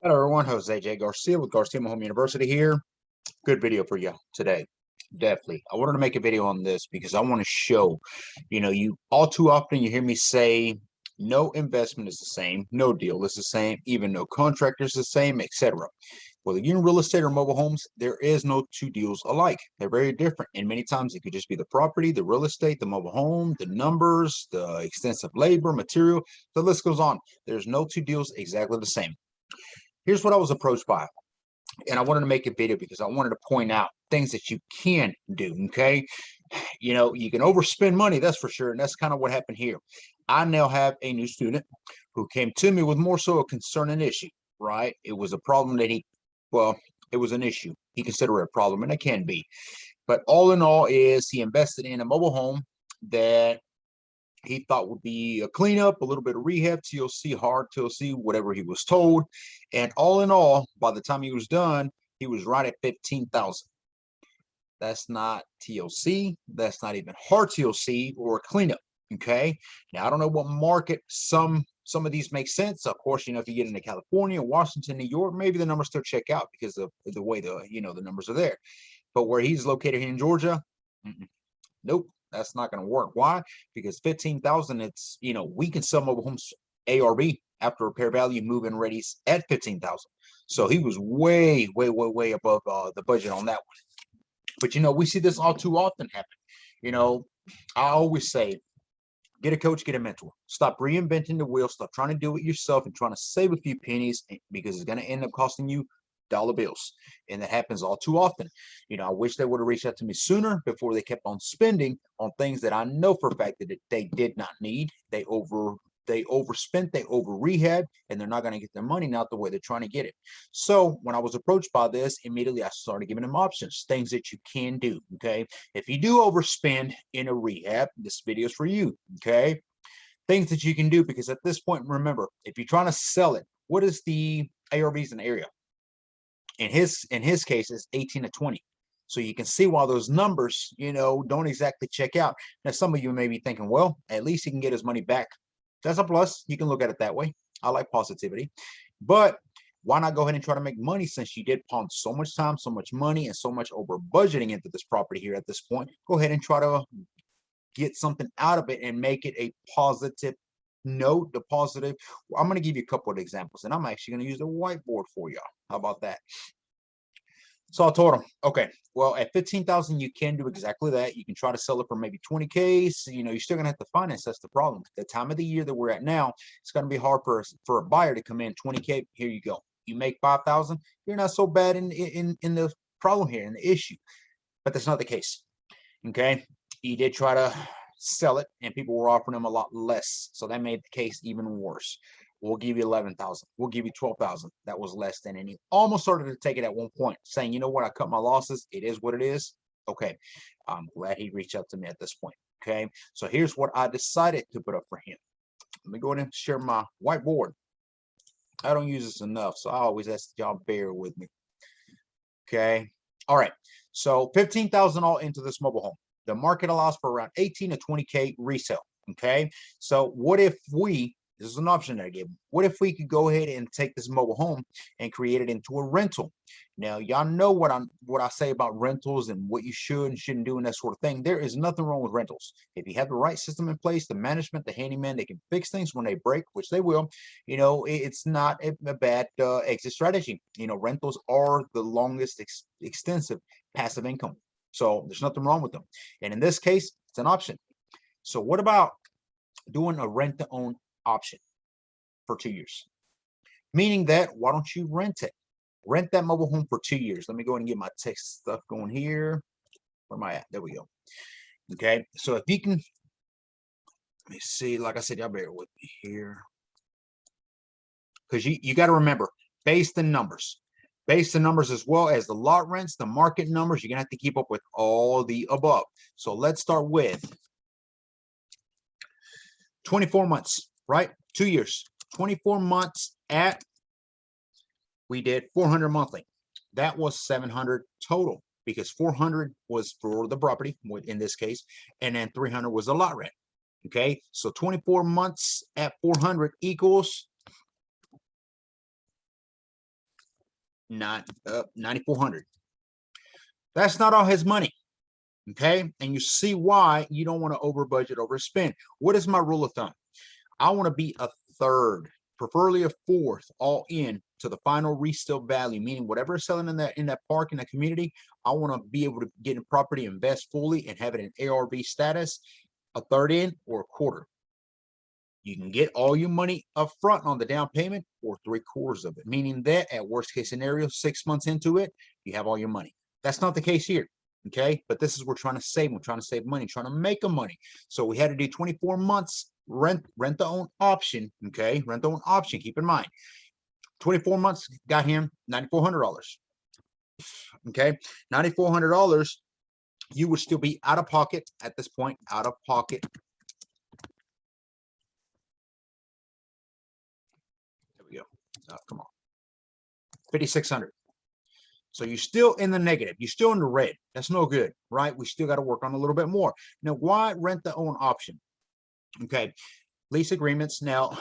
Hello everyone, Jose J. Garcia with JGarciaGMHU University here. Good video for you today. Definitely. I wanted to make a video on this because I want to show, you all too often you hear me say no investment is the same, no deal is the same, even no contractor is the same, etc. Whether you're in real estate or mobile homes, there is no two deals alike. They're very different. And many times it could just be the property, the real estate, the mobile home, the numbers, the extensive labor, material, the list goes on. There's no two deals exactly the same. Here's what I was approached by, and I wanted to make a video because I wanted to point out things that you can do. Okay, you can overspend money, that's for sure, and that's kind of what happened here. I now have a new student who came to me with more so a concerning issue. Right, it was a problem that it was an issue. He considered it a problem, and it can be. But all in all, is he invested in a mobile home that he thought would be a cleanup, a little bit of rehab, TLC, hard TLC, whatever he was told. And all in all, by the time he was done, he was right at 15,000. That's not TLC. That's not even hard TLC or a cleanup. Okay. Now I don't know what market some of these make sense. Of course, if you get into California, Washington, New York, maybe the numbers still check out because of the way the numbers are there. But where he's located here in Georgia, nope. That's not going to work. Why? Because 15,000, it's, we can sell mobile homes ARV after repair value move-in readies at 15,000. So he was way, way, way, way above the budget on that one. But, we see this all too often happen. I always say, get a coach, get a mentor. Stop reinventing the wheel. Stop trying to do it yourself and trying to save a few pennies because it's going to end up costing you dollar bills, and that happens all too often. I wish they would have reached out to me sooner before they kept on spending on things that I know for a fact that they did not need. They overspent, they over rehab, and they're not going to get their money now the way they're trying to get it. So when I was approached by this, immediately I started giving them options, things that you can do. Okay, if you do overspend in a rehab, this video is for you. Okay, things that you can do, because at this point, remember, if you're trying to sell it, what is the ARVs in the area? In his case, it's 18 to 20. So you can see why those numbers, don't exactly check out. Now, some of you may be thinking, well, at least he can get his money back. That's a plus. You can look at it that way. I like positivity. But why not go ahead and try to make money, since you did pump so much time, so much money, and so much over budgeting into this property here at this point? Go ahead and try to get something out of it and make it a positive note. The positive, I'm going to give you a couple of examples, and I'm actually going to use a whiteboard for y'all. How about that? So I told him, okay, well, at 15,000, you can do exactly that. You can try to sell it for maybe 20K. So, you're still going to have to finance. That's the problem. The time of the year that we're at now, it's going to be hard for a buyer to come in 20K. Here you go. You make 5,000. You're not so bad in the problem here, in the issue. But that's not the case. Okay. He did try to sell it, and people were offering him a lot less. So that made the case even worse. We'll give you 11,000. We'll give you 12,000. That was less than. And he almost started to take it at one point, saying, you know what, I cut my losses. It is what it is. Okay. I'm glad he reached out to me at this point. Okay. So here's what I decided to put up for him. Let me go ahead and share my whiteboard. I don't use this enough, so I always ask y'all bear with me. Okay. All right. So 15,000 all into this mobile home. The market allows for around 18 to 20K resale. Okay. So what if this is an option that I gave them. What if we could go ahead and take this mobile home and create it into a rental? Now, y'all know what I say about rentals and what you should and shouldn't do and that sort of thing. There is nothing wrong with rentals. If you have the right system in place, the management, the handyman, they can fix things when they break, which they will. It's not a bad exit strategy. Rentals are the longest extensive passive income. So there's nothing wrong with them. And in this case, it's an option. So what about doing a rent to own option for 2 years? Meaning that, why don't you rent it? Rent that mobile home for 2 years. Let me go ahead and get my text stuff going here. Where am I at? There we go. Okay. So if you can, let me see, like I said, y'all bear with me here. Because you got to remember, base the numbers. Base the numbers as well as the lot rents, the market numbers. You're going to have to keep up with all the above. So let's start with 24 months, right? 2 years, 24 months we did 400 monthly. That was 700 total, because 400 was for the property in this case, and then 300 was a lot rent. Okay. So 24 months at 400 equals $9,400. That's not all his money. Okay, and you see why you don't want to over budget, overspend. What is my rule of thumb? I want to be a third, preferably a fourth, all in to the final resale value, meaning whatever is selling in that park, in that community, I want to be able to get in property, invest fully, and have it in ARV status, a third in or a quarter. You can get all your money up front on the down payment or 3/4 of it, meaning that at worst case scenario, 6 months into it, you have all your money. That's not the case here. Okay, but this is, we're trying to save. We're trying to save money, trying to make money. So we had to do 24 months rent to own option. Okay, rent to own option. Keep in mind, 24 months got him $9,400. Okay, $9,400. You would still be out of pocket at this point. Out of pocket. There we go. Come on, 5,600. So you're still in the negative. You're still in the red. That's no good, right? We still got to work on a little bit more. Now, why rent to own option? Okay, lease agreements. Now,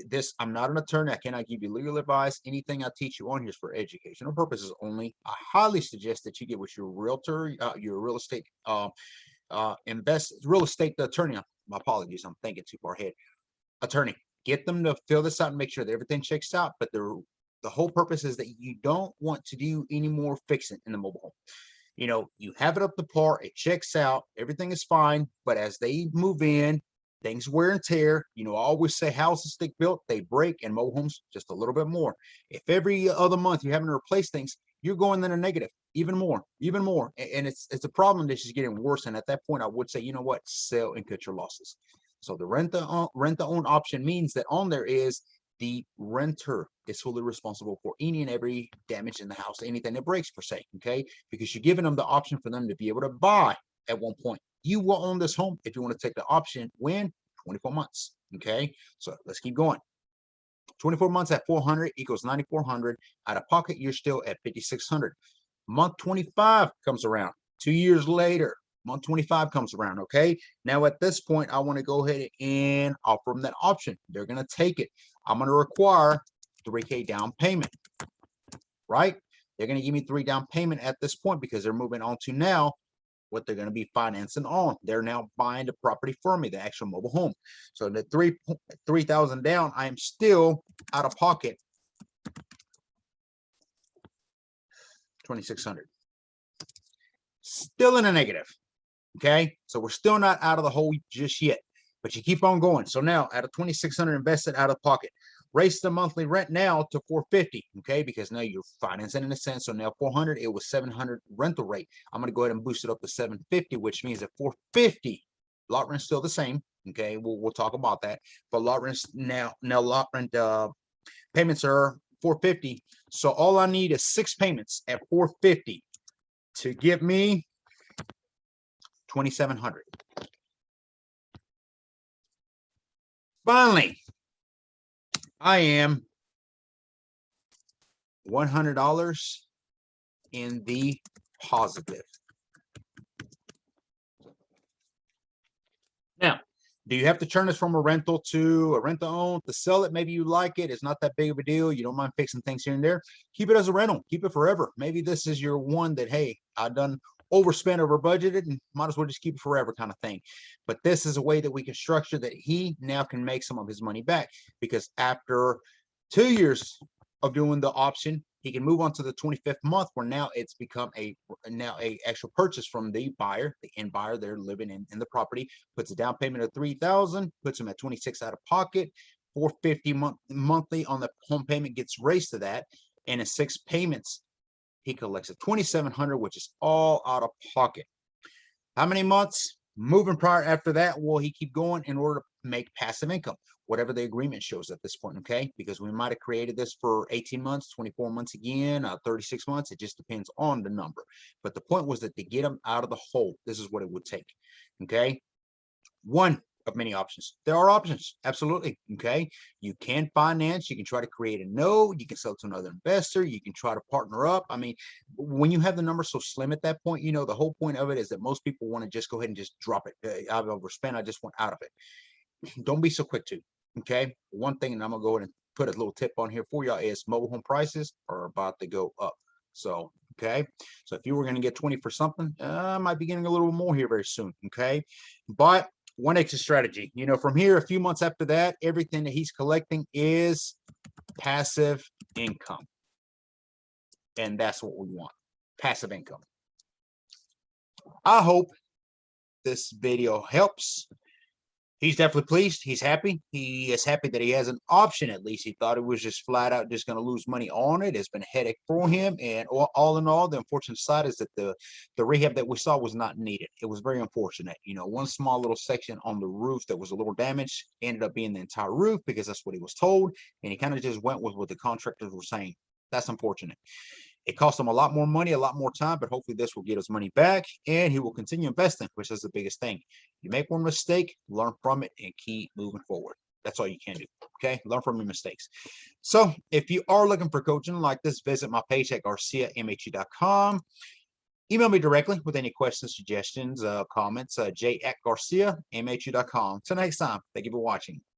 this, I'm not an attorney. I cannot give you legal advice. Anything I teach you on here is for educational purposes only. I highly suggest that you get with your realtor, your real estate real estate attorney. My apologies, I'm thinking too far ahead. Attorney, get them to fill this out and make sure that everything checks out. But the whole purpose is that you don't want to do any more fixing in the mobile home. You know, you have it up to par, it checks out, everything is fine. But as they move in, things wear and tear. You know, I always say houses stick built, they break, and mobile homes just a little bit more. If every other month you're having to replace things, you're going in a negative even more. And it's a problem that's just getting worse. And at that point, I would say, you know what, sell and cut your losses. So the rent to own option means that on there is the renter is fully responsible for any and every damage in the house, anything that breaks per se, okay? Because you're giving them the option for them to be able to buy at one point. You will own this home if you want to take the option when 24 months, okay? So let's keep going. 24 months at 400 equals 9,400. Out of pocket, you're still at 5,600. Month 25 comes around. 2 years later, month 25 comes around, okay? Now at this point, I want to go ahead and offer them that option. They're going to take it. I'm going to require $3,000 down payment, right? They're going to give me $3,000 down payment at this point because they're moving on to now what they're going to be financing on. They're now buying the property for me, the actual mobile home. So the $3,000 down, I am still out of pocket $2,600. Still in a negative. Okay, so we're still not out of the hole just yet, but you keep on going. So now out of $2,600 invested out of pocket, raise the monthly rent now to $450. Okay, because now you're financing in a sense. So now 400, it was 700 rental rate. I'm going to go ahead and boost it up to 750, which means that 450 lot rent's still the same. Okay, we'll talk about that. But lot rent's now lot rent payments are 450. So all I need is 6 payments at 450 to give me 2,700. Finally, I am $100 in the positive. Now, do you have to turn this from a rental to a rent to own to sell it? Maybe you like it. It's not that big of a deal. You don't mind fixing things here and there. Keep it as a rental. Keep it forever. Maybe this is your one that, hey, I've done overspent, over budgeted, and might as well just keep it forever kind of thing. But this is a way that we can structure that he now can make some of his money back, because after 2 years of doing the option, he can move on to the 25th month, where now it's become a actual purchase from the buyer, the end buyer. They're living in the property, puts a down payment of $3,000, puts him at 26 out of pocket, 450 monthly on the home payment gets raised to that, and in 6 payments he collects a 2,700, which is all out of pocket. How many months moving prior after that will he keep going in order to make passive income? Whatever the agreement shows at this point, okay? Because we might have created this for 18 months, 24 months again, 36 months. It just depends on the number. But the point was that to get him out of the hole, this is what it would take, okay? One of many options. There are options, absolutely, okay? You can finance, you can try to create a note, you can sell to another investor, you can try to partner up. I mean, when you have the number so slim at that point, you know, the whole point of it is that most people want to just go ahead and just drop it. I've overspent, I just want out of it. Don't be so quick to, okay? One thing, and I'm gonna go ahead and put a little tip on here for y'all is mobile home prices are about to go up. So, okay. So if you were going to get 20 for something, I might be getting a little more here very soon. Okay. But one exit strategy, you know, from here, a few months after that, everything that he's collecting is passive income. And that's what we want. Passive income. I hope this video helps. He's definitely pleased. He's happy. He is happy that he has an option at least. He thought it was just flat out just going to lose money on it. It's been a headache for him. And all in all, the unfortunate side is that the rehab that we saw was not needed. It was very unfortunate. You know, one small little section on the roof that was a little damaged ended up being the entire roof because that's what he was told. And he kind of just went with what the contractors were saying. That's unfortunate. It cost him a lot more money, a lot more time, but hopefully this will get his money back and he will continue investing, which is the biggest thing. You make one mistake, learn from it, and keep moving forward. That's all you can do. Okay, learn from your mistakes. So if you are looking for coaching like this, visit my page at JGarciaGMHU.com. Email me directly with any questions, suggestions, comments, j@GarciaGMHU.com. Till next time, thank you for watching.